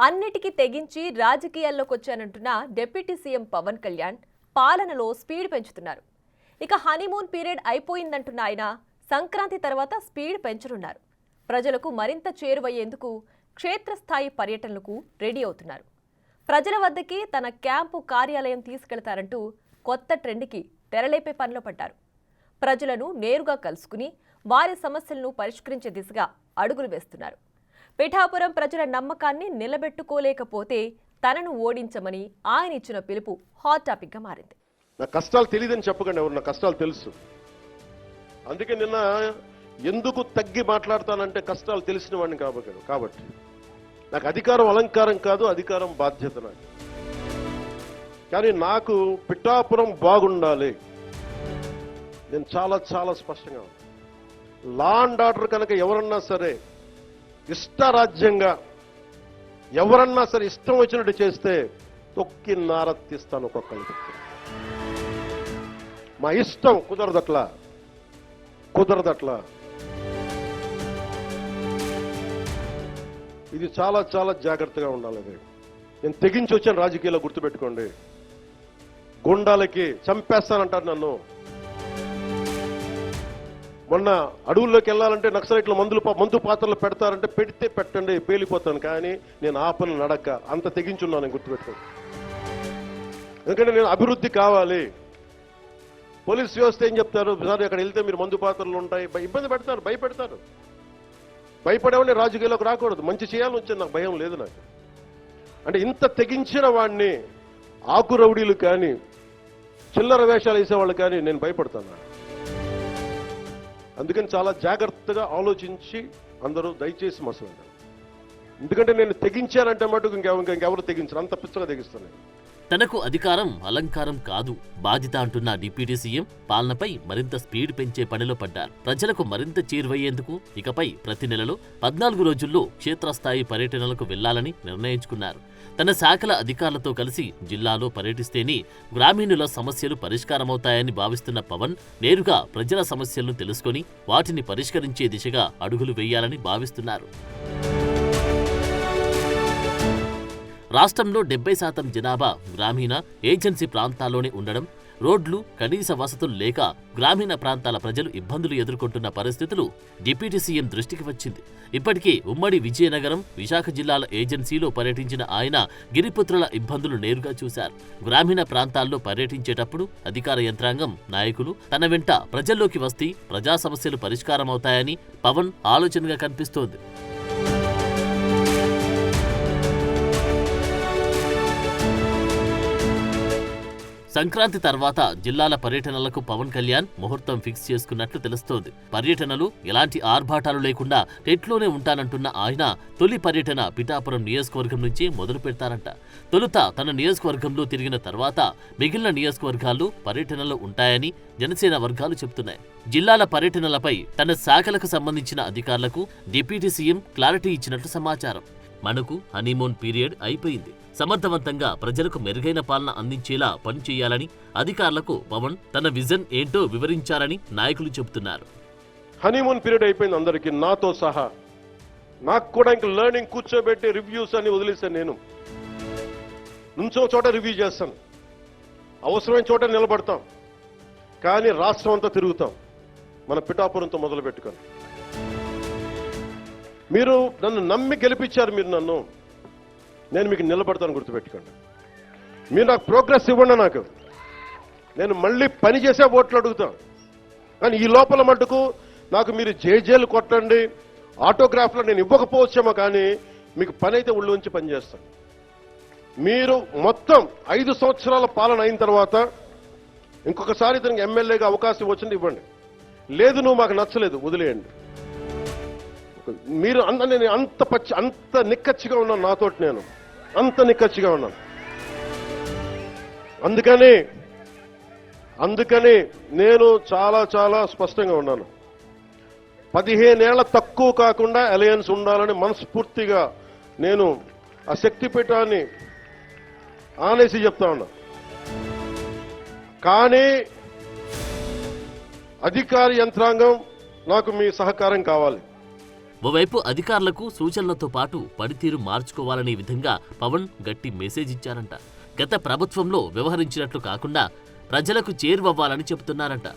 అన్నిటికీ తెగించి రాజకీయాల్లోకి వచ్చానంటున్న డిప్యూటీ సీఎం పవన్ కళ్యాణ్ పాలనలో స్పీడ్ పెంచుతున్నారు. ఇక హనీమూన్ పీరియడ్ అయిపోయిందంటున్న ఆయన సంక్రాంతి తర్వాత స్పీడ్ పెంచనున్నారు. ప్రజలకు మరింత చేరువయ్యేందుకు క్షేత్రస్థాయి పర్యటనలకు రెడీ అవుతున్నారు. ప్రజల వద్దకి తన క్యాంపు కార్యాలయం తీసుకెళ్తారంటూ కొత్త ట్రెండ్కి తెరలేపే పనిలో పడ్డారు. ప్రజలను నేరుగా కలుసుకుని వారి సమస్యలను పరిష్కరించే దిశగా అడుగులు వేస్తున్నారు. పిఠాపురం ప్రజల నమ్మకాన్ని నిలబెట్టుకోలేకపోతే తనను ఓడించమని ఆయన ఇచ్చిన పిలుపు హాట్ టాపిక్ గా మారింది. నా కష్టాలు తెలియదని చెప్పకండి, ఎవరు నా కష్టాలు తెలుసు. అందుకే నిన్న ఎందుకు తగ్గి మాట్లాడతానంటే కష్టాలు తెలిసిన వాడిని కాబట్టి నాకు అధికారం అలంకారం కాదు, అధికారం బాధ్యత నాకు. కానీ నాకు పిఠాపురం బాగుండాలి. నేను చాలా చాలా స్పష్టంగా లా అండ్ ఆర్డర్ కనుక ఎవరన్నా సరే ఇష్టరాజ్యంగా ఎవరన్నా సరే ఇష్టం వచ్చినట్టు చేస్తే తొక్కి నారత్తిస్తాను ఒక్కొక్కరికి. మా ఇష్టం కుదరదట్లా. ఇది చాలా చాలా జాగ్రత్తగా ఉండాలి. నేను తెగించి వచ్చాను రాజకీయాల్లో, గుర్తుపెట్టుకోండి. గుండాలకి చంపేస్తానంటారు నన్ను. మొన్న అడవుల్లోకి వెళ్ళాలంటే నక్సలైట్లు మందు పాత్రలు పెడతారంటే పెడితే పెట్టండి, పేలిపోతాను. కానీ నేను ఆపను నడక. అంత తెగించున్నాను, గుర్తుపెట్టుకోండి. ఎందుకంటే నేను అభివృద్ధి కావాలి. పోలీస్ వ్యవస్థ ఏం చెప్తారు, సార్ అక్కడ వెళ్తే మీరు మందు పాత్రలు ఉంటాయి, ఇబ్బంది పెడతారు, భయపెడతారు. భయపడేవాడిని రాజకీయాల్లోకి రాకూడదు. మంచి చేయాలని వచ్చింది, నాకు భయం లేదు. నాకు అంటే ఇంత తెగించిన వాడిని ఆకు రౌడీలు కానీ చిల్లర వేషాలు వేసేవాళ్ళు కానీ నేను భయపడతాను. అందుకని చాలా జాగ్రత్తగా ఆలోచించి అందరూ దయచేసి మసలండి. ఎందుకంటే నేను తెగించానంటే మటుకు ఇంకెవరు తెగించరు, అంత పిచ్చగా తెగిస్తాను. తనకు అధికారం అలంకారం కాదు, బాధ్యత అంటున్న డిప్యూటీ సీఎం పాలనపై మరింత స్పీడ్ పెంచే పనిలో పడ్డారు. ప్రజలకు మరింత చేరువయ్యేందుకు ఇకపై ప్రతి నెలలో 14 రోజుల్లో క్షేత్రస్థాయి పర్యటనలకు వెళ్లాలని నిర్ణయించుకున్నారు. తన శాఖల అధికారులతో కలిసి జిల్లాలో పర్యటిస్తేనే గ్రామీణుల సమస్యలు పరిష్కారమవుతాయని భావిస్తున్న పవన్ నేరుగా ప్రజల సమస్యలను తెలుసుకుని వాటిని పరిష్కరించే దిశగా అడుగులు వేయాలని భావిస్తున్నారు. రాష్ట్రంలో 70% జనాభా గ్రామీణ ఏజెన్సీ ప్రాంతాల్లోనే ఉండడం, రోడ్లు కనీస వసతులు లేక గ్రామీణ ప్రాంతాల ప్రజలు ఇబ్బందులు ఎదుర్కొంటున్న పరిస్థితులు డిప్యూటీ సీఎం దృష్టికి వచ్చింది. ఇప్పటికే ఉమ్మడి విజయనగరం, విశాఖ జిల్లాల ఏజెన్సీలో పర్యటించిన ఆయన గిరిపుత్రుల ఇబ్బందులు నేరుగా చూశారు. గ్రామీణ ప్రాంతాల్లో పర్యటించేటప్పుడు అధికార యంత్రాంగం, నాయకులు తన వెంట ప్రజల్లోకి వస్తే ప్రజా సమస్యలు పరిష్కారమవుతాయని పవన్ ఆలోచనగా కనిపిస్తోంది. సంక్రాంతి తర్వాత జిల్లాల పర్యటనలకు పవన్ కళ్యాణ్ ముహూర్తం ఫిక్స్ చేసుకున్నట్లు తెలుస్తోంది. పర్యటనలు ఎలాంటి ఆర్భాటాలు లేకుండా టెట్లోనే ఉంటానంటున్న ఆయన తొలి పర్యటన పిఠాపురం నియోజకవర్గం నుంచి మొదలు పెడతారంట. తొలుత తన నియోజకవర్గంలో తిరిగిన తర్వాత మిగిలిన నియోజకవర్గాల్లో పర్యటనలు ఉంటాయని జనసేన వర్గాలు చెబుతున్నాయి. జిల్లాల పర్యటనలపై తన శాఖలకు సంబంధించిన అధికారులకు డిప్యూటీ సీఎం క్లారిటీ ఇచ్చినట్లు సమాచారం. మనకు హనీమూన్ పీరియడ్ అయిపోయింది. సమర్థవంతంగా ప్రజలకు మెరుగైన పాలన అందించేలా పనిచేయాలని అధికారులకు పవన్ తన విజన్ ఏంటో వివరించారని నాయకులు చెబుతున్నారు. హనీమూన్ పీరియడ్ అయిపోయింది అందరికీ, నాతో సహా. నాకు కూడా ఇంక లెర్నింగ్ కూర్చోబెట్టి రివ్యూస్ అని వదిలేశాను. నేను నుంచో చోట రివ్యూ చేస్తాను, అవసరమైన చోట నిలబడతాం. కానీ రాష్ట్రం అంతా తిరుగుతాం, మన పిఠాపురంతో మొదలు పెట్టుకొని. మీరు నన్ను నమ్మి గెలిపించారు, మీరు నన్ను, నేను మీకు నిలబడతాను, గుర్తుపెట్టుకోండి. మీరు నాకు ప్రోగ్రెస్ ఇవ్వండి, నాకు నేను మళ్ళీ పని చేసే ఓట్లు అడుగుతాను. కానీ ఈ లోపల మటుకు నాకు మీరు జేజేలు కొట్టండి, ఆటోగ్రాఫ్లో నేను ఇవ్వకపోవచ్చేమో, కానీ మీకు పని అయితే ఒళ్ళు ఉంచి పనిచేస్తాను. మీరు మొత్తం 5 సంవత్సరాల పాలన అయిన తర్వాత ఇంకొకసారి ఇతనికి ఎమ్మెల్యేగా అవకాశం వచ్చింది ఇవ్వండి. లేదు నువ్వు మాకు నచ్చలేదు వదిలేయండి. మీరు నేను అంత నిక్కచ్చిగా ఉన్నాను, నాతోటి నేను అంత నిక్కచ్చిగా ఉన్నాను. అందుకని నేను చాలా చాలా స్పష్టంగా ఉన్నాను. 15 ఏళ్ల తక్కువ కాకుండా అలయన్స్ ఉండాలని మనస్ఫూర్తిగా నేను ఆ శక్తిపీఠాన్ని ఆనేసి చెప్తా ఉన్నా. కానీ అధికార యంత్రాంగం నాకు మీ సహకారం కావాలి. ఓవైపు అధికారులకు సూచనలతో పాటు పనితీరు మార్చుకోవాలనే విధంగా పవన్ గట్టి మెసేజ్ ఇచ్చారంట. గత ప్రభుత్వంలో వ్యవహరించినట్లు కాకుండా ప్రజలకు చేరువవ్వాలని చెబుతున్నారంట.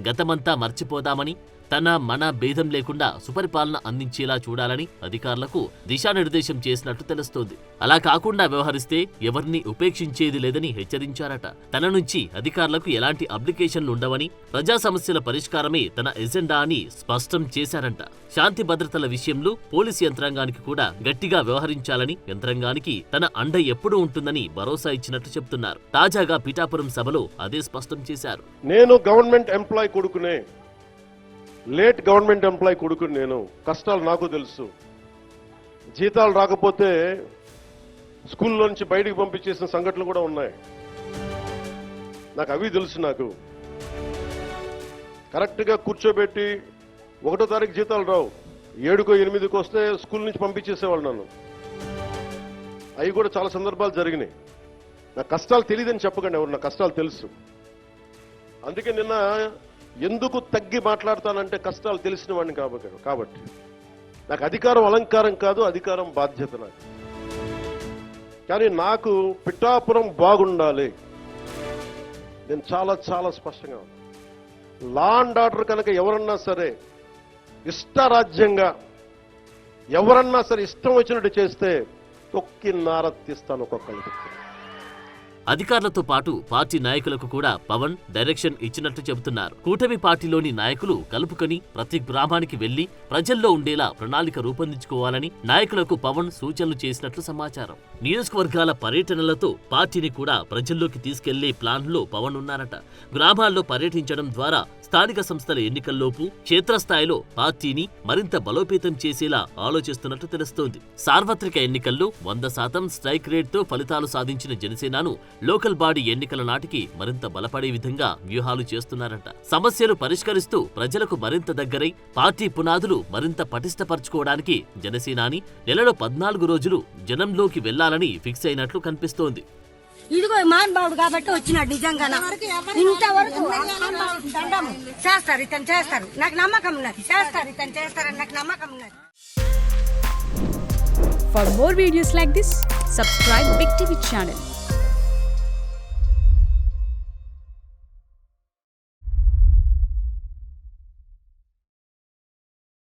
గతమంతా మర్చిపోదామని, తన మన భేదం లేకుండా సుపరిపాలన అందించేలా చూడాలని అధికారులకు దిశానిర్దేశం చేసినట్లు తెలుస్తోంది. అలా కాకుండా వ్యవహరిస్తే ఎవరిని ఉపేక్షించేది లేదని హెచ్చరించారట. తన నుంచి అధికారులకు ఎలాంటి అప్లికేషన్లు ఉండవని, ప్రజా సమస్యల పరిష్కారమే తన ఎజెండా అని స్పష్టం చేశారంట. శాంతి భద్రతల విషయంలో పోలీసు యంత్రాంగానికి కూడా గట్టిగా వ్యవహరించాలని, యంత్రాంగానికి తన అండ ఎప్పుడూ ఉంటుందని భరోసా ఇచ్చినట్లు చెబుతున్నారు. తాజాగా పిఠాపురం సభలో అదే స్పష్టం చేశారు. నేను గవర్నమెంట్ ఎంప్లాయ్ కొడుకునే, లేట్ గవర్నమెంట్ ఎంప్లాయ్ కొడుకుని నేను. కష్టాలు నాకు తెలుసు. జీతాలు రాకపోతే స్కూల్లో నుంచి బయటికి పంపించేసిన సంఘటనలు కూడా ఉన్నాయి. నాకు అవి తెలుసు. నాకు కరెక్ట్గా కూర్చోబెట్టి 1వ తారీఖు జీతాలు రావు, 7కో 8కో వస్తే స్కూల్ నుంచి పంపించేసేవాళ్ళు నన్ను. అవి కూడా చాలా సందర్భాలు జరిగినాయి. నా కష్టాలు తెలియదని చెప్పకండి ఎవరు, నా కష్టాలు తెలుసు. అందుకే నిన్న ఎందుకు తగ్గి మాట్లాడతానంటే కష్టాలు తెలిసిన వాడిని కాబట్టి. నాకు అధికారం అలంకారం కాదు, అధికారం బాధ్యత నాకు. కానీ నాకు పిఠాపురం బాగుండాలి. నేను చాలా చాలా స్పష్టంగా ఉన్నాను. లా అండ్ ఆర్డర్ కనుక ఎవరన్నా సరే ఇష్టరాజ్యంగా ఎవరన్నా సరే ఇష్టం వచ్చినట్టు చేస్తే తొక్కి నారత్తిస్తాను ఒక్కొక్కరికి. అధికారులతో పాటు పార్టీ నాయకులకు కూడా పవన్ డైరెక్షన్ ఇచ్చినట్లు చెబుతున్నారు. కూటమి పార్టీలోని నాయకులు కలుపుకొని ప్రతి గ్రామానికి వెళ్లి ప్రజల్లో ఉండేలా ప్రణాళిక రూపొందించుకోవాలని నాయకులకు పవన్ సూచనలు చేసినట్లు సమాచారం. నియోజకవర్గాల పర్యటనలతో పార్టీని కూడా ప్రజల్లోకి తీసుకెళ్లే ప్లాన్లో పవన్ ఉన్నారట. గ్రామాల్లో పర్యటించడం ద్వారా స్థానిక సంస్థల ఎన్నికల్లోపు క్షేత్రస్థాయిలో పార్టీని మరింత బలోపేతం చేసేలా ఆలోచిస్తున్నట్లు తెలుస్తోంది. సార్వత్రిక ఎన్నికల్లో 100% స్ట్రైక్ రేట్తో ఫలితాలు సాధించిన జనసేనను లోకల్ బాడీ ఎన్నికల నాటికి మరింత బలపడే విధంగా వ్యూహాలు చేస్తున్నారట. సమస్యలు పరిష్కరిస్తూ ప్రజలకు మరింత దగ్గరై పార్టీ పునాదులు మరింత పటిష్టపరచుకోవడానికి జనసేనాని నెలలో 14 రోజులు జనంలోకి వెళ్లాలని ఫిక్స్ అయినట్లు కనిపిస్తోంది. ఇదిగో మహానుభావుడు కాబట్టి వచ్చినాడు. నిజంగా ఇంతవరకు దండం చేస్తారు, ఇతను చేస్తారు, నాకు నమ్మకం ఉన్నది. చేస్తారు, ఇతను చేస్తారని నాకు నమ్మకం ఉన్నది. For more videos like this, subscribe Big TV channel.